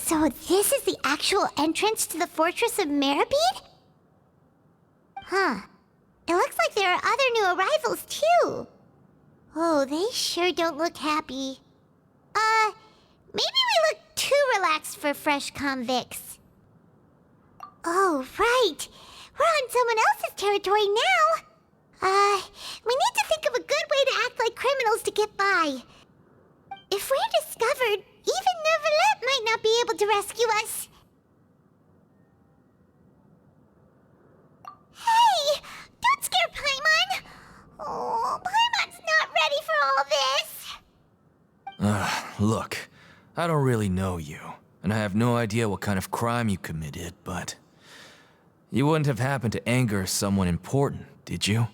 So this is the actual entrance to the Fortress of Meropide? Huh. It looks like there are other new arrivals, too. Oh, they sure don't look happy. Maybe we look too relaxed for fresh convicts. Oh, right. We're on someone else's territory now. We need to think of a good way to act like criminals to get by. If we're discovered, even Neuvillette might not be able to rescue us. Hey! Don't scare Paimon! Oh, Paimon's not ready for all this! Look, I don't really know you, and I have no idea what kind of crime you committed, but you wouldn't have happened to anger someone important, did you?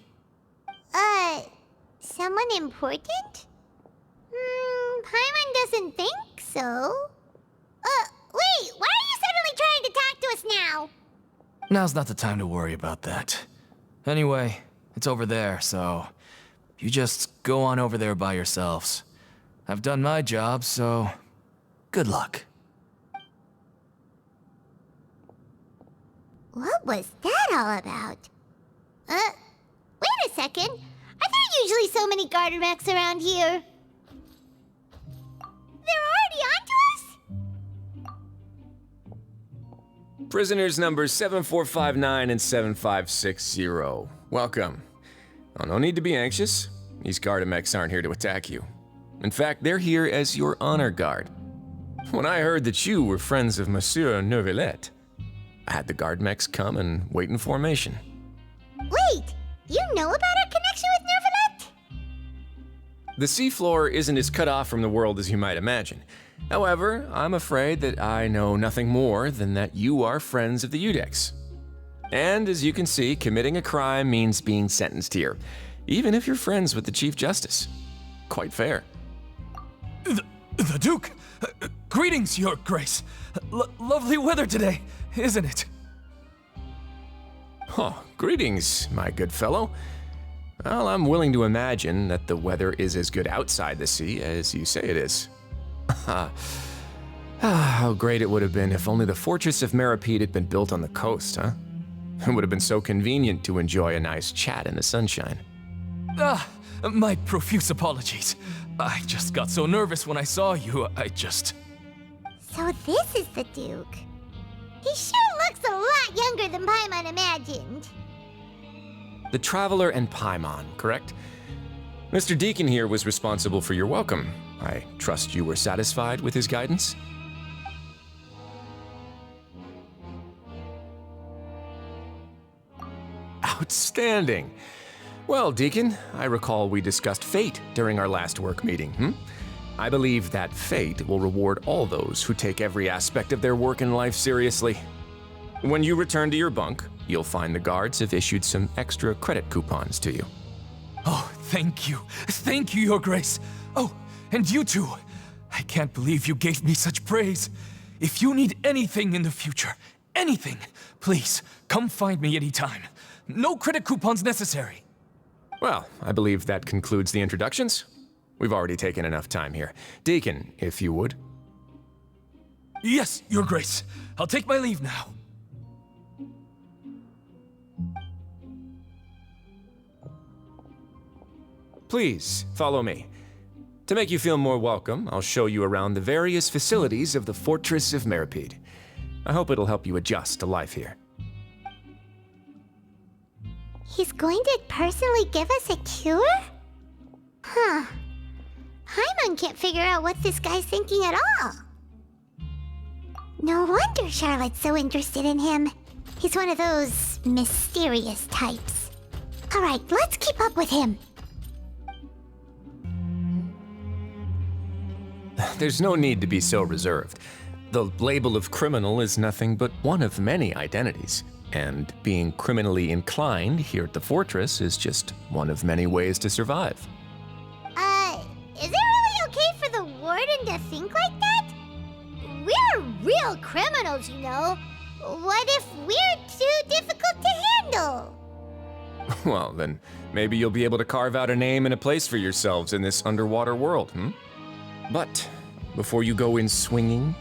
Someone important? Paimon doesn't think so. Wait, why are you suddenly trying to talk to us now? Now's not the time to worry about that. Anyway, it's over there, so you just go on over there by yourselves. I've done my job, so good luck. What was that all about? Wait a second. Are there usually so many garter mechs around here? They're already onto us? Prisoners numbers 7459 and 7560. Welcome. Oh, no need to be anxious. These Gardamex aren't here to attack you. In fact, they're here as your honor guard. When I heard that you were friends of Monsieur Neuvillette, I had the Gardamex come and wait in formation. Wait, you know about our connection with Neuvillette? The seafloor isn't as cut off from the world as you might imagine. However, I'm afraid that I know nothing more than that you are friends of the Udex. And as you can see, committing a crime means being sentenced here, even if you're friends with the Chief Justice. Quite fair. The Duke! Greetings, Your Grace. Lovely weather today, isn't it? Oh, greetings, my good fellow. Well, I'm willing to imagine that the weather is as good outside the sea as you say it is. How great it would have been if only the Fortress of Meropide had been built on the coast, huh? It would have been so convenient to enjoy a nice chat in the sunshine. My profuse apologies. I just got so nervous when I saw you, So this is the Duke. He sure looks a lot younger than Paimon imagined. The Traveler and Paimon, correct? Mr. Deacon here was responsible for your welcome. I trust you were satisfied with his guidance? Outstanding. Well, Deacon, I recall we discussed fate during our last work meeting, I believe that fate will reward all those who take every aspect of their work in life seriously. When you return to your bunk, you'll find the guards have issued some extra credit coupons to you. Oh, thank you. Thank you, Your Grace. Oh, and you too. I can't believe you gave me such praise. If you need anything in the future, anything, please, come find me anytime. No credit coupons necessary. Well, I believe that concludes the introductions. We've already taken enough time here. Deacon, if you would. Yes, Your Grace. I'll take my leave now. Please, follow me. To make you feel more welcome, I'll show you around the various facilities of the Fortress of Meropide. I hope it'll help you adjust to life here. He's going to personally give us a cure? Huh. Paimon can't figure out what this guy's thinking at all. No wonder Charlotte's so interested in him. He's one of those mysterious types. Alright, let's keep up with him. There's no need to be so reserved. The label of criminal is nothing but one of many identities. And being criminally inclined here at the Fortress is just one of many ways to survive. Is it really okay for the Warden to think like that? We're real criminals, you know. What if we're too difficult to handle? Well, then maybe you'll be able to carve out a name and a place for yourselves in this underwater world, But before you go in swinging,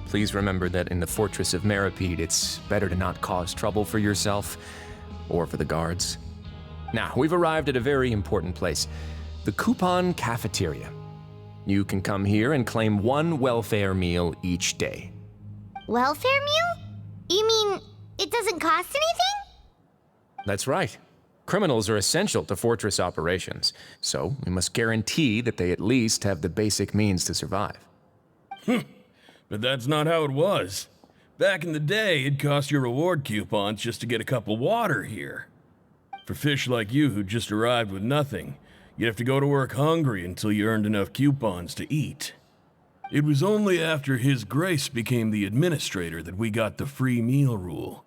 please remember that in the Fortress of Meropide, it's better to not cause trouble for yourself or for the guards. Now, we've arrived at a very important place, the Coupon Cafeteria. You can come here and claim one welfare meal each day. Welfare meal? You mean it doesn't cost anything? That's right. Criminals are essential to Fortress operations, so we must guarantee that they at least have the basic means to survive. But that's not how it was. Back in the day, it cost you reward coupons just to get a cup of water here. For fish like you who just arrived with nothing, you'd have to go to work hungry until you earned enough coupons to eat. It was only after His Grace became the administrator that we got the free meal rule.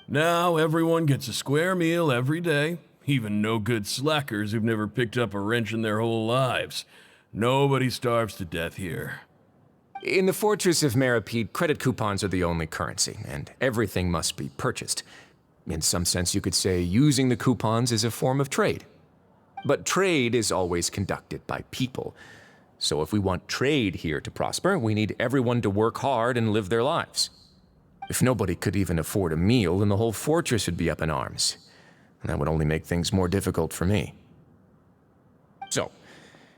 Now everyone gets a square meal every day, even no-good slackers who've never picked up a wrench in their whole lives. Nobody starves to death here. In the Fortress of Meropide, credit coupons are the only currency, and everything must be purchased. In some sense, you could say using the coupons is a form of trade. But trade is always conducted by people. So if we want trade here to prosper, we need everyone to work hard and live their lives. If nobody could even afford a meal, then the whole fortress would be up in arms. And that would only make things more difficult for me. So,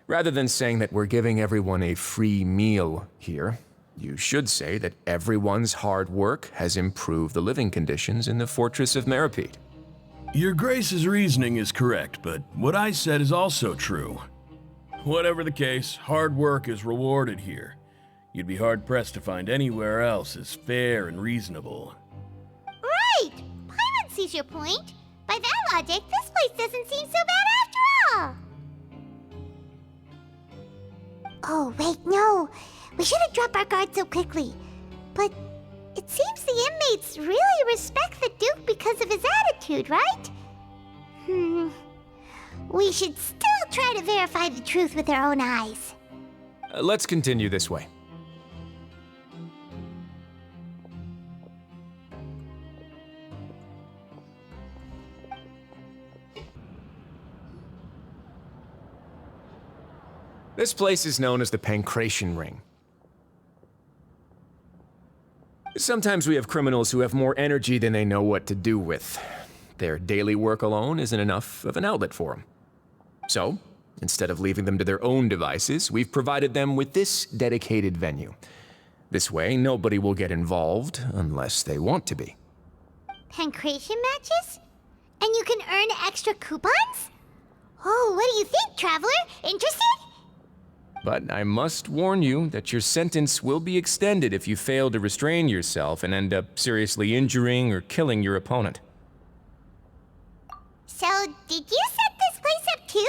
rather than saying that we're giving everyone a free meal here, you should say that everyone's hard work has improved the living conditions in the Fortress of Meropide. Your Grace's reasoning is correct, but what I said is also true. Whatever the case, hard work is rewarded here. You'd be hard-pressed to find anywhere else as fair and reasonable. Right! Paimon sees your point. By that logic, this place doesn't seem so bad after all. Oh, wait, no. We shouldn't drop our guard so quickly. But it seems the inmates really respect the Duke because of his attitude, right? We should still try to verify the truth with our own eyes. Let's continue this way. This place is known as the Pancration Ring. Sometimes we have criminals who have more energy than they know what to do with. Their daily work alone isn't enough of an outlet for them. So, instead of leaving them to their own devices, we've provided them with this dedicated venue. This way, nobody will get involved unless they want to be. Pancration matches? And you can earn extra coupons? Oh, what do you think, Traveler? Interested? But I must warn you that your sentence will be extended if you fail to restrain yourself and end up seriously injuring or killing your opponent. So, did you set this place up too?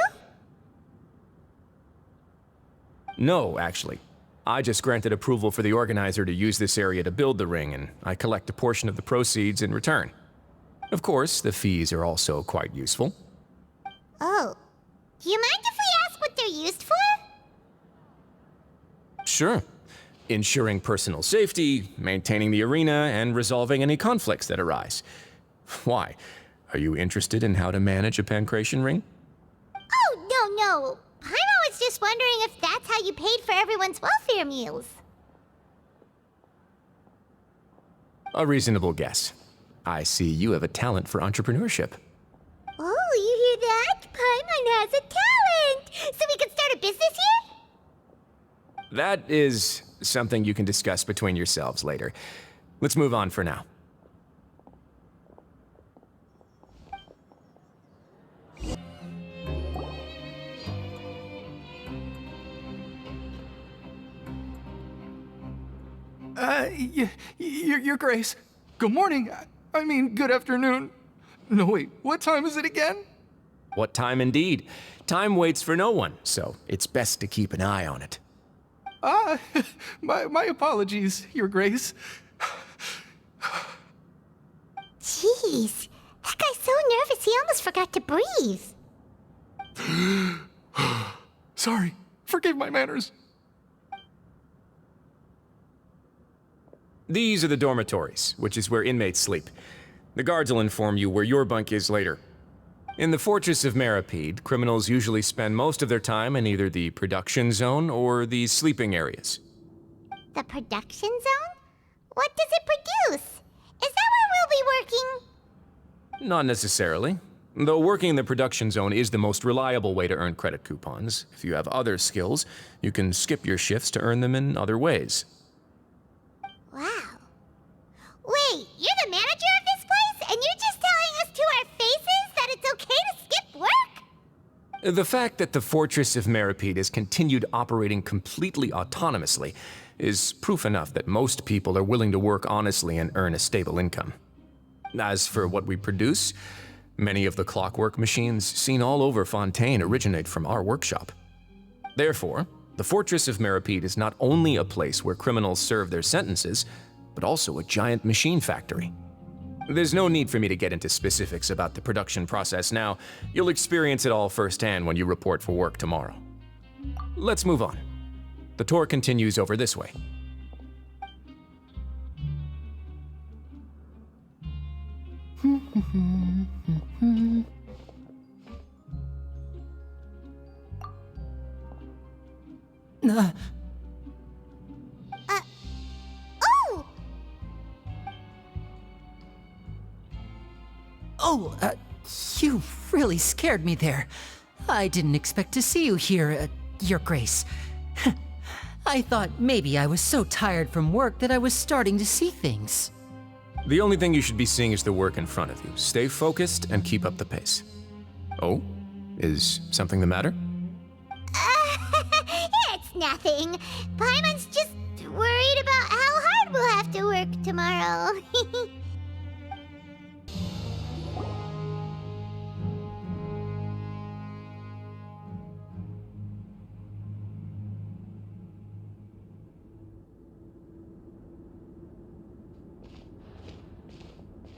No, actually. I just granted approval for the organizer to use this area to build the ring, and I collect a portion of the proceeds in return. Of course, the fees are also quite useful. Oh. Do you mind if we ask what they're used for? Sure. Ensuring personal safety, maintaining the arena, and resolving any conflicts that arise. Why? Are you interested in how to manage a pancration ring? Oh, no. Paimon was just wondering if that's how you paid for everyone's welfare meals. A reasonable guess. I see you have a talent for entrepreneurship. Oh, you hear that? Paimon has a talent! So we can start a business here? That is something you can discuss between yourselves later. Let's move on for now. Your Grace. Good morning. I mean, good afternoon. No, wait, what time is it again? What time indeed? Time waits for no one, so it's best to keep an eye on it. My apologies, Your Grace. Jeez, that guy's so nervous he almost forgot to breathe. Sorry, forgive my manners. These are the dormitories, which is where inmates sleep. The guards will inform you where your bunk is later. In the Fortress of Meropide, criminals usually spend most of their time in either the production zone or the sleeping areas. The production zone? What does it produce? Is that where we'll be working? Not necessarily. Though working in the production zone is the most reliable way to earn credit coupons, if you have other skills, you can skip your shifts to earn them in other ways. Wow. Wait, you're the manager of this place, and you're just telling us to our faces that it's okay to skip work? The fact that the Fortress of Meropide has continued operating completely autonomously is proof enough that most people are willing to work honestly and earn a stable income. As for what we produce, many of the clockwork machines seen all over Fontaine originate from our workshop. Therefore, the Fortress of Meropide is not only a place where criminals serve their sentences, but also a giant machine factory. There's no need for me to get into specifics about the production process now. You'll experience it all firsthand when you report for work tomorrow. Let's move on. The tour continues over this way. Oh! Oh, you really scared me there. I didn't expect to see you here, Your Grace. I thought maybe I was so tired from work that I was starting to see things. The only thing you should be seeing is the work in front of you. Stay focused and keep up the pace. Oh? Is something the matter? It's nothing. Paimon's just worried about how hard we'll have to work tomorrow.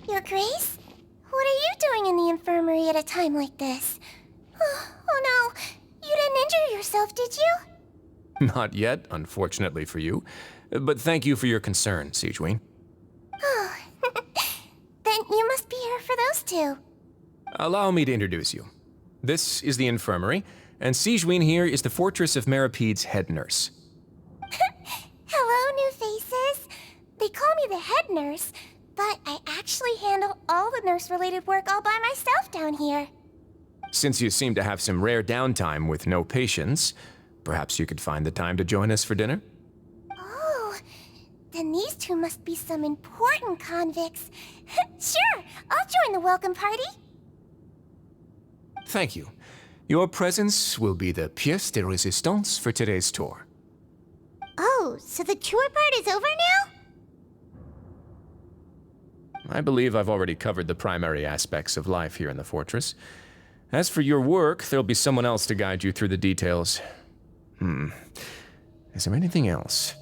Your Grace? What are you doing in the infirmary at a time like this? Oh no, you didn't injure yourself, did you? Not yet, unfortunately for you. But thank you for your concern, Sigewin. Oh, then you must be here for those two. Allow me to introduce you. This is the infirmary, and Sigewin here is the Fortress of Meropide's head nurse. Hello, new faces. They call me the head nurse, but I actually handle all the nurse-related work all by myself down here. Since you seem to have some rare downtime with no patients, perhaps you could find the time to join us for dinner? Oh, then these two must be some important convicts. Sure, I'll join the welcome party. Thank you. Your presence will be the pièce de résistance for today's tour. Oh, so the tour part is over now? I believe I've already covered the primary aspects of life here in the fortress. As for your work, there'll be someone else to guide you through the details. Is there anything else?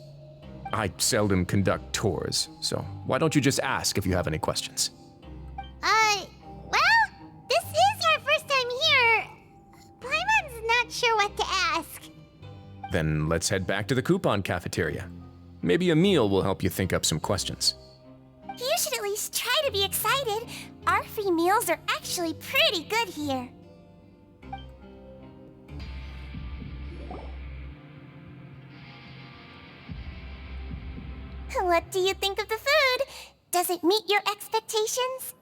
I seldom conduct tours, so why don't you just ask if you have any questions? Well, this is our first time here. Paimon's not sure what to ask. Then let's head back to the coupon cafeteria. Maybe a meal will help you think up some questions. You should at least try to be excited. Our free meals are actually pretty good here. What do you think of the food? Does it meet your expectations?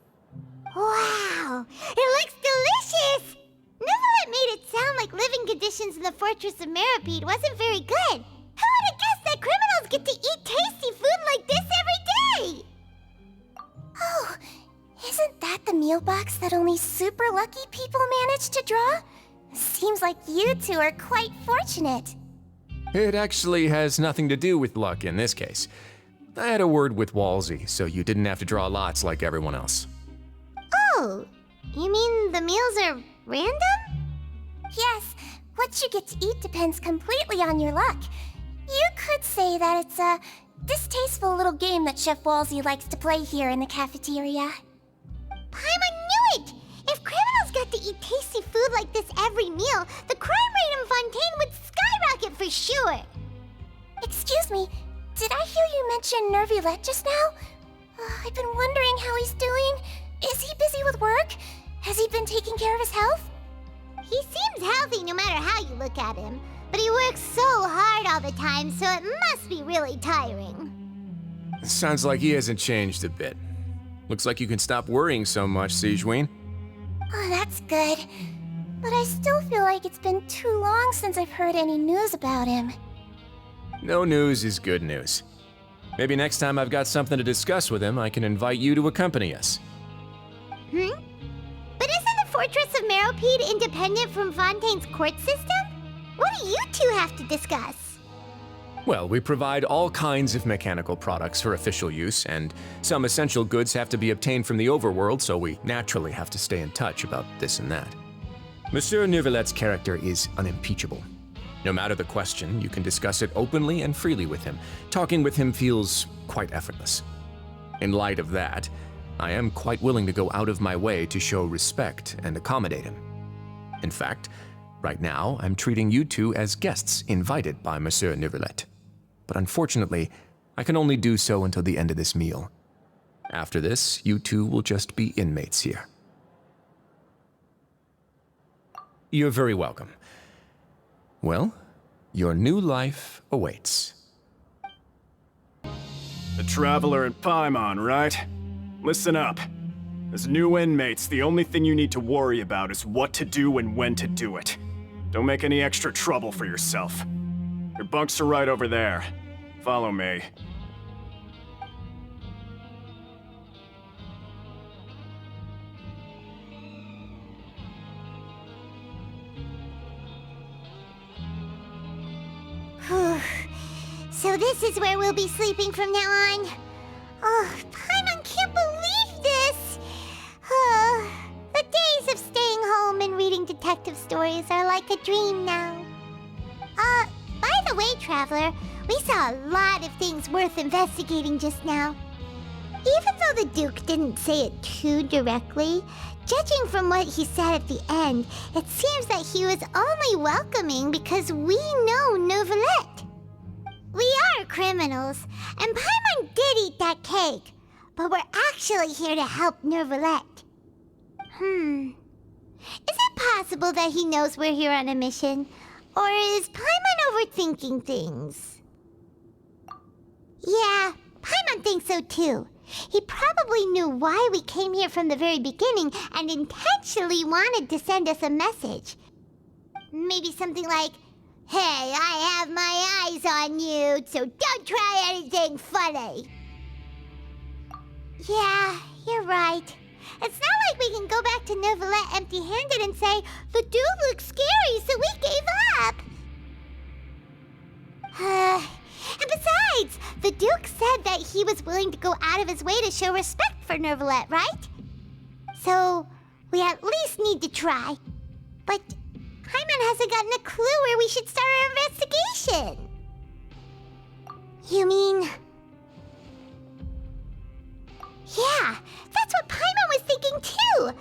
Wow, it looks delicious! Neverlet made it sound like living conditions in the Fortress of Meropide wasn't very good. Who would have guessed that criminals get to eat tasty food like this every day? Oh, isn't that the meal box that only super lucky people manage to draw? Seems like you two are quite fortunate. It actually has nothing to do with luck in this case. I had a word with Walsey, so you didn't have to draw lots like everyone else. Oh, you mean the meals are random? Yes, what you get to eat depends completely on your luck. You could say that it's a distasteful little game that Chef Walsey likes to play here in the cafeteria. Paimon knew it! If criminals got to eat tasty food like this every meal, the crime rate in Fontaine would skyrocket for sure. Excuse me, did I hear you mention Nervylette just now? I've been wondering how he's doing. Is he busy with work? Has he been taking care of his health? He seems healthy no matter how you look at him. But he works so hard all the time, so it must be really tiring. Sounds like he hasn't changed a bit. Looks like you can stop worrying so much, Sijween. Oh, that's good. But I still feel like it's been too long since I've heard any news about him. No news is good news. Maybe next time I've got something to discuss with him, I can invite you to accompany us. But isn't the Fortress of Meropide independent from Fontaine's court system? What do you two have to discuss? Well, we provide all kinds of mechanical products for official use, and some essential goods have to be obtained from the overworld, so we naturally have to stay in touch about this and that. Monsieur Neuvillett's character is unimpeachable. No matter the question, you can discuss it openly and freely with him. Talking with him feels quite effortless. In light of that, I am quite willing to go out of my way to show respect and accommodate him. In fact, right now, I'm treating you two as guests invited by Monsieur Neuvillette. But unfortunately, I can only do so until the end of this meal. After this, you two will just be inmates here. You're very welcome. Well, your new life awaits. The Traveler and Paimon, right? Listen up. As new inmates, the only thing you need to worry about is what to do and when to do it. Don't make any extra trouble for yourself. Your bunks are right over there. Follow me. So this is where we'll be sleeping from now on. Oh, Paimon can't believe this! The days of staying home and reading detective stories are like a dream now. By the way, Traveler, we saw a lot of things worth investigating just now. Even though the Duke didn't say it too directly, judging from what he said at the end, it seems that he was only welcoming because we know Neuvillette. We are criminals, and Paimon did eat that cake, but we're actually here to help Neuvillette. Is it possible that he knows we're here on a mission? Or is Paimon overthinking things? Yeah, Paimon thinks so too. He probably knew why we came here from the very beginning and intentionally wanted to send us a message. Maybe something like, "Hey, I have my eyes on you, so don't try anything funny." Yeah, you're right. It's not like we can go back to Neuvillette empty-handed and say, "The dude looks scary, so we gave up." And besides, the Duke said that he was willing to go out of his way to show respect for Neuvillette, right? So, we at least need to try. But Paimon hasn't gotten a clue where we should start our investigation. You mean... Yeah, that's what Paimon was thinking too!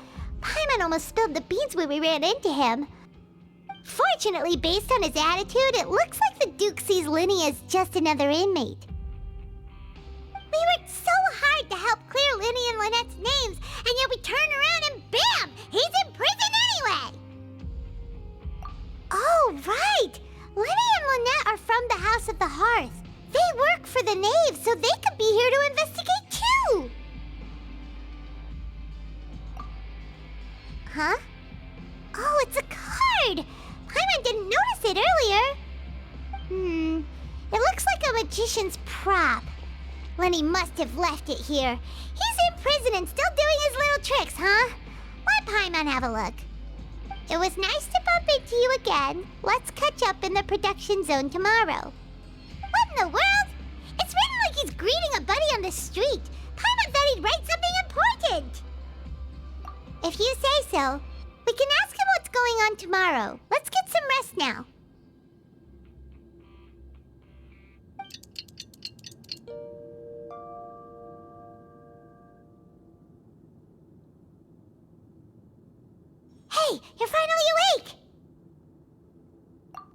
Paimon almost spilled the beans when we ran into him. Fortunately, based on his attitude, it looks like the Duke sees Linny as just another inmate. We worked so hard to help clear Linny and Lynette's names, and yet we turn around and bam! He's in prison anyway! Oh, right! Linny and Lynette are from the House of the Hearth. They work for the Knave, so they could be here to investigate too! Huh? Oh, it's a card! Paimon didn't notice it earlier. It looks like a magician's prop. Lenny must have left it here. He's in prison and still doing his little tricks, huh? Let Paimon have a look. It was nice to bump into you again. Let's catch up in the production zone tomorrow. What in the world? It's written like he's greeting a buddy on the street. Paimon thought he'd write something important. If you say so, we can ask him what's going on tomorrow. Let's get some rest now. Hey, you're finally awake!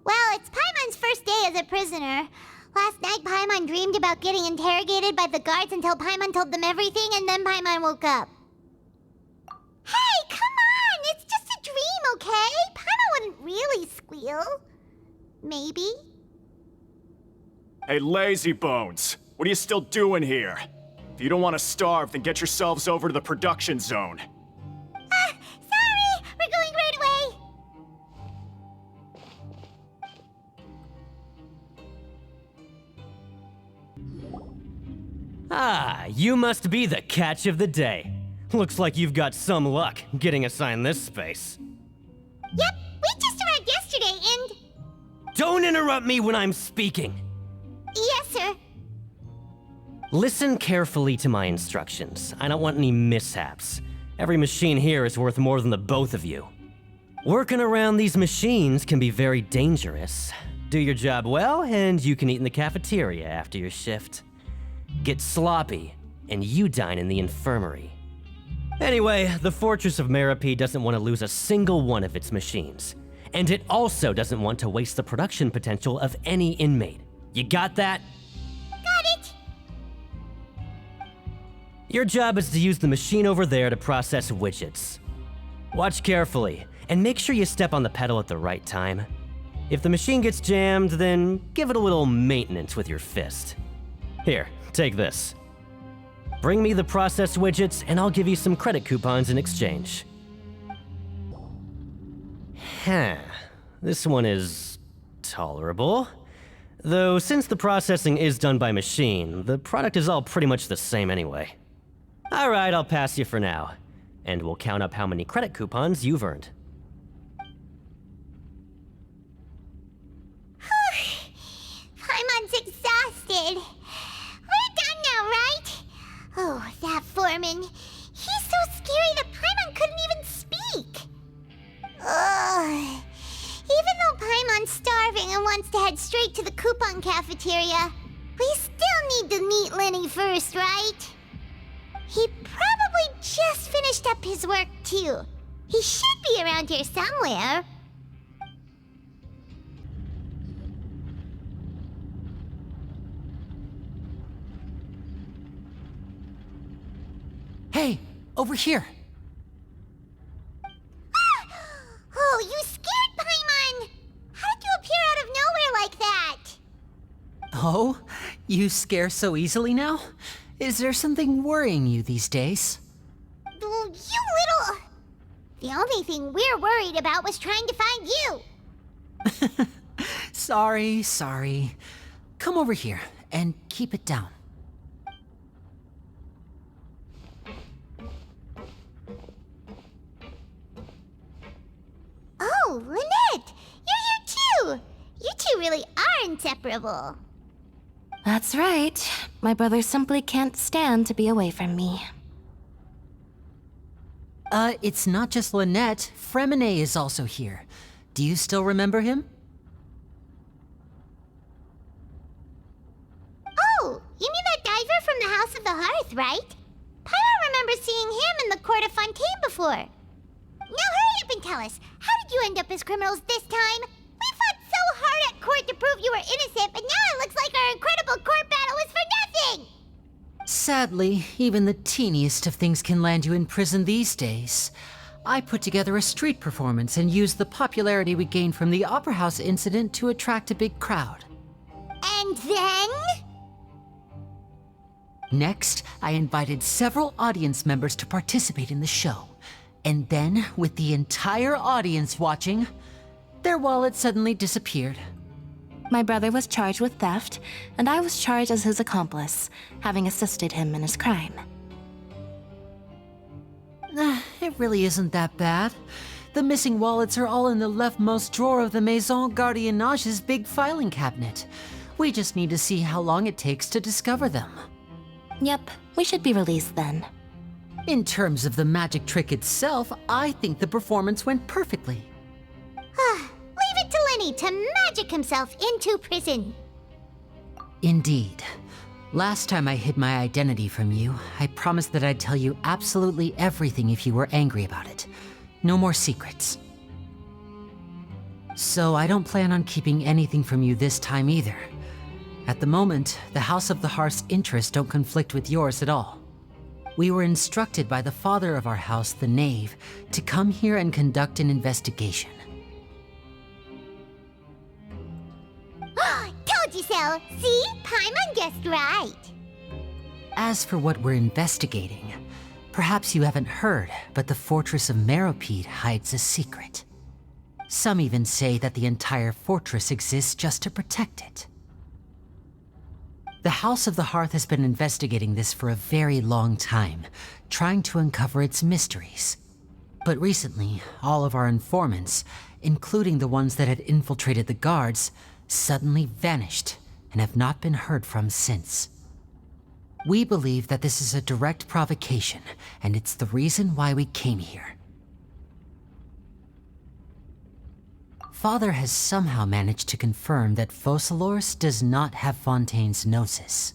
Well, it's Paimon's first day as a prisoner. Last night, Paimon dreamed about getting interrogated by the guards until Paimon told them everything, and then Paimon woke up. Hey, come on! It's just a dream, okay? Paimon wouldn't really squeal. maybe? Hey, lazy bones! What are you still doing here? If you don't want to starve, then get yourselves over to the production zone. Sorry! We're going right away! Ah, you must be the catch of the day. Looks like you've got some luck getting assigned this space. Yep, we just arrived yesterday and... Don't interrupt me when I'm speaking. Yes, sir. Listen carefully to my instructions. I don't want any mishaps. Every machine here is worth more than the both of you. Working around these machines can be very dangerous. Do your job well, and you can eat in the cafeteria after your shift. Get sloppy, and you dine in the infirmary. Anyway, the Fortress of Meropide doesn't want to lose a single one of its machines. And it also doesn't want to waste the production potential of any inmate. You got that? Got it! Your job is to use the machine over there to process widgets. Watch carefully, and make sure you step on the pedal at the right time. If the machine gets jammed, then give it a little maintenance with your fist. Here, take this. Bring me the processed widgets, and I'll give you some credit coupons in exchange. Huh. This one is tolerable. Though since the processing is done by machine, the product is all pretty much the same anyway. Alright, I'll pass you for now. And we'll count up how many credit coupons you've earned. Paimon's exhausted. We're done now, right? Oh, that foreman. He's so scary that Paimon couldn't even speak. Ugh. Even though Paimon's starving and wants to head straight to the coupon cafeteria, we still need to meet Lenny first, right? He probably just finished up his work, too. He should be around here somewhere. Hey, over here. Oh, you scared Paimon! How did you appear out of nowhere like that? Oh, you scare so easily now? Is there something worrying you these days? Oh, you little... The only thing we're worried about was trying to find you. Sorry. Come over here and keep it down. Oh, Lynette! You're here too! You two really are inseparable. That's right. My brother simply can't stand to be away from me. It's not just Lynette. Fremine is also here. Do you still remember him? Oh, you mean that diver from the House of the Hearth, right? Paimon remembers seeing him in the Court of Fontaine before. Now hurry up and tell us, how did you end up as criminals this time? We fought so hard at court to prove you were innocent, but now it looks like our incredible court battle was for nothing! Sadly, even the teeniest of things can land you in prison these days. I put together a street performance and used the popularity we gained from the Opera House incident to attract a big crowd. And then? Next, I invited several audience members to participate in the show. And then, with the entire audience watching, their wallet suddenly disappeared. My brother was charged with theft, and I was charged as his accomplice, having assisted him in his crime. It really isn't that bad. The missing wallets are all in the leftmost drawer of the Maison Gardiennage's big filing cabinet. We just need to see how long it takes to discover them. Yep, we should be released then. In terms of the magic trick itself, I think the performance went perfectly. Leave it to Lenny to magic himself into prison. Indeed. Last time I hid my identity from you, I promised that I'd tell you absolutely everything if you were angry about it. No more secrets. So I don't plan on keeping anything from you this time either. At the moment, the House of the Hearth's interests don't conflict with yours at all. We were instructed by the father of our house, the Knave, to come here and conduct an investigation. told you so. See? Paimon guessed right. As for what we're investigating, perhaps you haven't heard, but the fortress of Meropide hides a secret. Some even say that the entire fortress exists just to protect it. The House of the Hearth has been investigating this for a very long time, trying to uncover its mysteries. But recently, all of our informants, including the ones that had infiltrated the guards, suddenly vanished and have not been heard from since. We believe that this is a direct provocation, and it's the reason why we came here. Father has somehow managed to confirm that Focalors does not have Fontaine's Gnosis.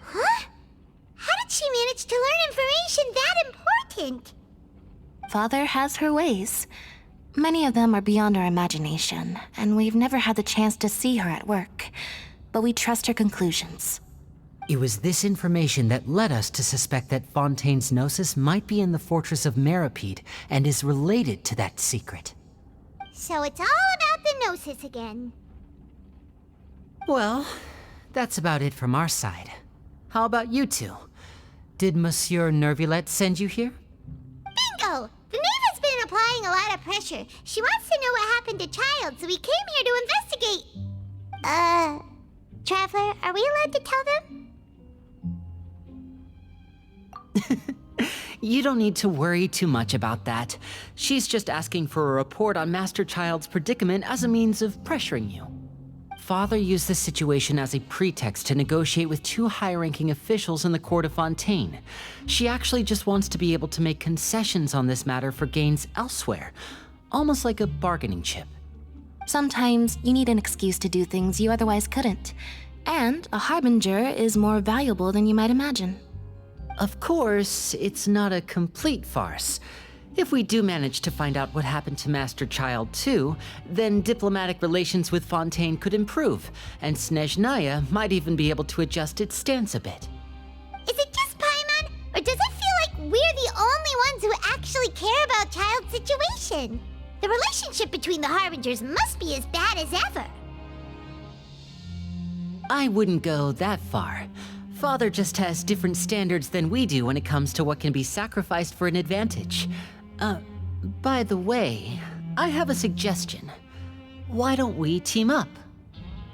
Huh? How did she manage to learn information that important? Father has her ways. Many of them are beyond our imagination, and we've never had the chance to see her at work. But we trust her conclusions. It was this information that led us to suspect that Fontaine's Gnosis might be in the fortress of Meropide and is related to that secret. So it's all about the Gnosis again. Well, that's about it from our side. How about you two? Did Monsieur Nervulette send you here? Bingo! The Neva's been applying a lot of pressure. She wants to know what happened to Child, so we came here to investigate. Traveler, are we allowed to tell them? You don't need to worry too much about that. She's just asking for a report on Master Child's predicament as a means of pressuring you. Father used this situation as a pretext to negotiate with two high-ranking officials in the court of Fontaine. She actually just wants to be able to make concessions on this matter for gains elsewhere, almost like a bargaining chip. Sometimes you need an excuse to do things you otherwise couldn't. And a harbinger is more valuable than you might imagine. Of course, it's not a complete farce. If we do manage to find out what happened to Master Child too, then diplomatic relations with Fontaine could improve, and Snezhnaya might even be able to adjust its stance a bit. Is it just Paimon, or does it feel like we're the only ones who actually care about Child's situation? The relationship between the Harbingers must be as bad as ever. I wouldn't go that far. Father just has different standards than we do when it comes to what can be sacrificed for an advantage. By the way, I have a suggestion. Why don't we team up?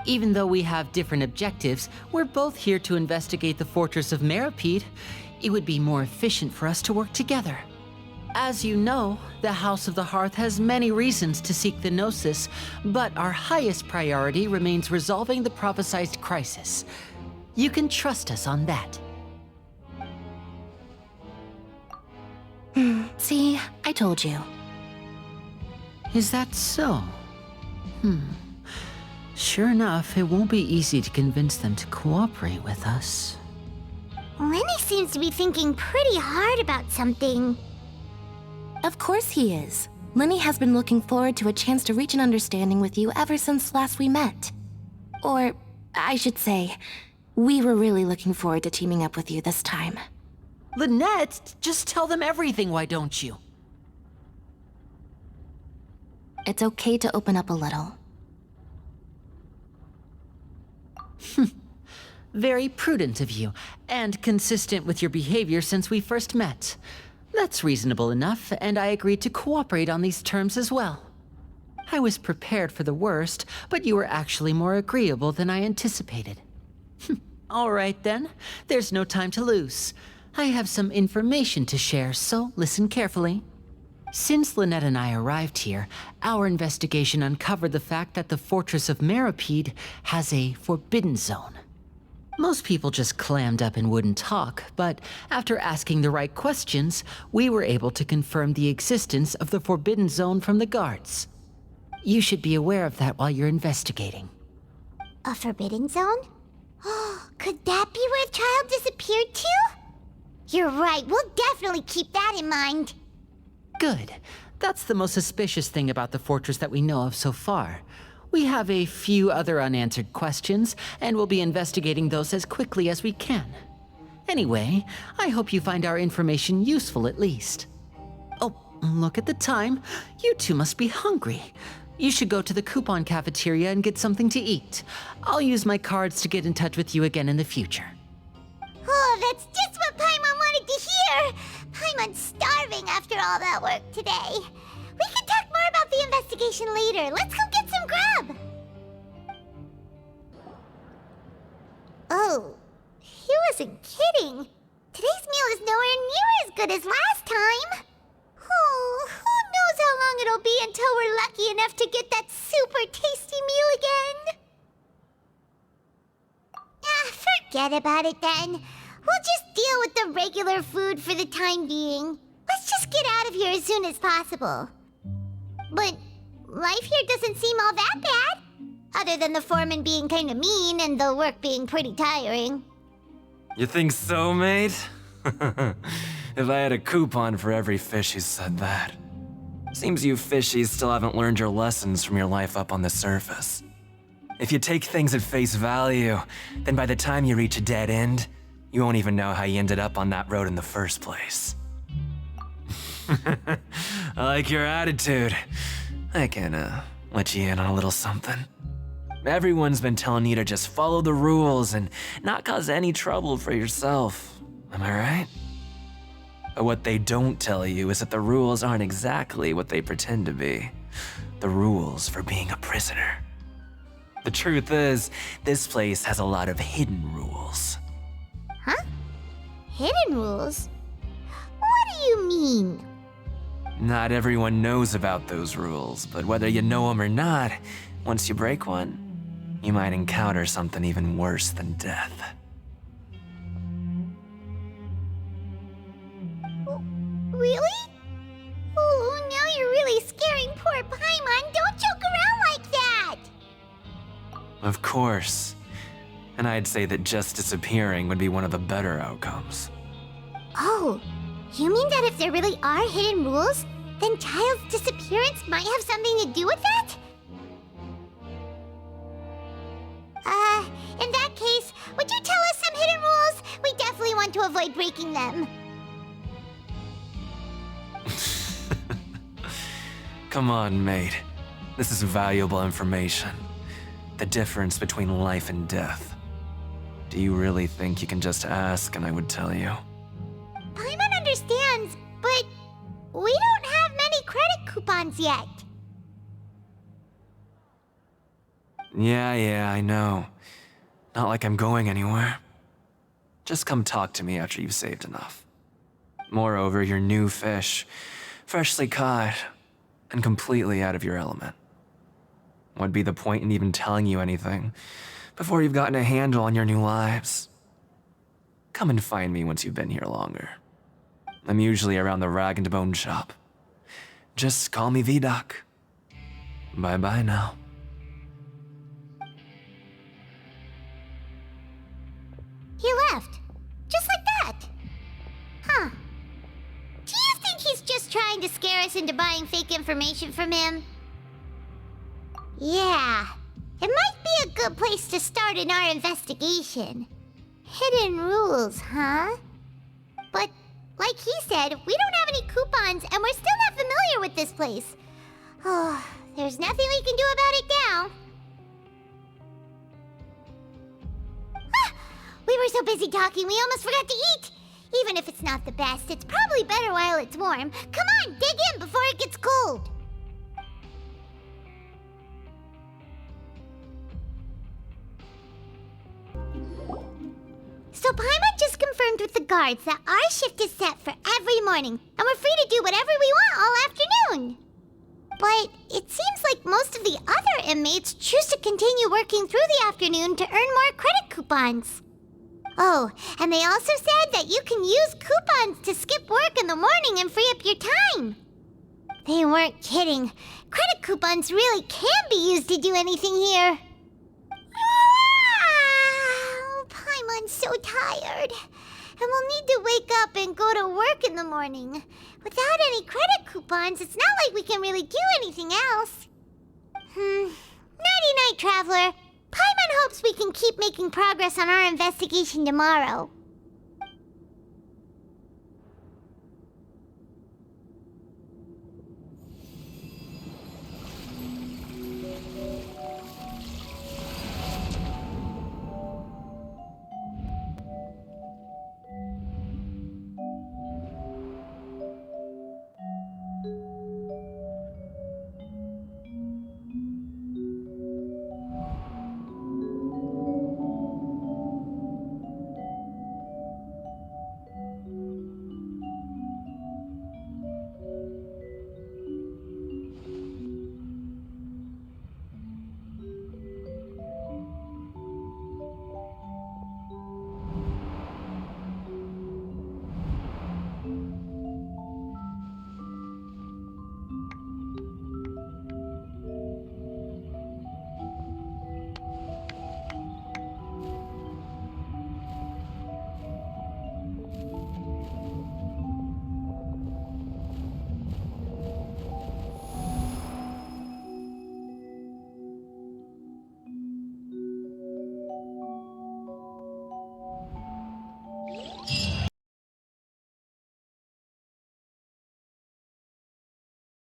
Even though we have different objectives, we're both here to investigate the fortress of Meropide. It would be more efficient for us to work together. As you know, the House of the Hearth has many reasons to seek the Gnosis, but our highest priority remains resolving the prophesized crisis. You can trust us on that. See, I told you. Is that so? Sure enough, it won't be easy to convince them to cooperate with us. Lenny seems to be thinking pretty hard about something. Of course he is. Lenny has been looking forward to a chance to reach an understanding with you ever since last we met. Or, I should say, we were really looking forward to teaming up with you this time. Lynette, just tell them everything, why don't you? It's okay to open up a little. Very prudent of you, and consistent with your behavior since we first met. That's reasonable enough, and I agreed to cooperate on these terms as well. I was prepared for the worst, but you were actually more agreeable than I anticipated. All right then, there's no time to lose. I have some information to share, so listen carefully. Since Lynette and I arrived here, our investigation uncovered the fact that the fortress of Meropide has a forbidden zone. Most people just clammed up and wouldn't talk, but after asking the right questions, we were able to confirm the existence of the forbidden zone from the guards. You should be aware of that while you're investigating. A forbidden zone? Could that be where Child disappeared to? You're right, we'll definitely keep that in mind. Good. That's the most suspicious thing about the fortress that we know of so far. We have a few other unanswered questions, and we'll be investigating those as quickly as we can. Anyway, I hope you find our information useful at least. Oh, look at the time. You two must be hungry. You should go to the coupon cafeteria and get something to eat. I'll use my cards to get in touch with you again in the future. Oh, that's just what Paimon wanted to hear! Paimon's starving after all that work today. We can talk more about the investigation later. Let's go get some grub! Oh, he wasn't kidding. Today's meal is nowhere near as good as last time. Oh, who knows how long it'll be until we're lucky enough to get that super tasty meal again? Forget about it then. We'll just deal with the regular food for the time being. Let's just get out of here as soon as possible. But life here doesn't seem all that bad. Other than the foreman being kinda mean and the work being pretty tiring. You think so, mate? If I had a coupon for every fish who said that. Seems you fishies still haven't learned your lessons from your life up on the surface. If you take things at face value, then by the time you reach a dead end, you won't even know how you ended up on that road in the first place. I like your attitude. I can, let you in on a little something. Everyone's been telling you to just follow the rules and not cause any trouble for yourself. Am I right? But what they don't tell you is that the rules aren't exactly what they pretend to be. The rules for being a prisoner. The truth is, this place has a lot of hidden rules. Huh? Hidden rules? What do you mean? Not everyone knows about those rules, but whether you know them or not, once you break one, you might encounter something even worse than death. Really? Oh, now you're really scaring poor Paimon. Don't joke around like that! Of course. And I'd say that just disappearing would be one of the better outcomes. Oh, you mean that if there really are hidden rules, then Child's disappearance might have something to do with that? In that case, would you tell us some hidden rules? We definitely want to avoid breaking them. Come on, mate. This is valuable information. The difference between life and death. Do you really think you can just ask and I would tell you? Paimon understands, but we don't have many credit coupons yet. Yeah, I know. Not like I'm going anywhere. Just come talk to me after you've saved enough. Moreover, you're new fish, freshly caught, and completely out of your element. What'd be the point in even telling you anything before you've gotten a handle on your new lives? Come and find me once you've been here longer. I'm usually around the rag and bone shop. Just call me VDoc. Bye-bye now. He left. Just like that. Huh. Do you think he's just trying to scare us into buying fake information from him? Yeah. It might be a good place to start in our investigation. Hidden rules, huh? But, like he said, we don't have any coupons and we're still not familiar with this place. Oh, there's nothing we can do about it now. We were so busy talking, we almost forgot to eat. Even if it's not the best, it's probably better while it's warm. Come on, dig in before it gets cold. So Paimon just confirmed with the guards that our shift is set for every morning, and we're free to do whatever we want all afternoon. But it seems like most of the other inmates choose to continue working through the afternoon to earn more credit coupons. Oh, and they also said that you can use coupons to skip work in the morning and free up your time. They weren't kidding. Credit coupons really can be used to do anything here. Paimon's so tired. And we'll need to wake up and go to work in the morning. Without any credit coupons, it's not like we can really do anything else. Nighty-night, Traveler. Paimon hopes we can keep making progress on our investigation tomorrow.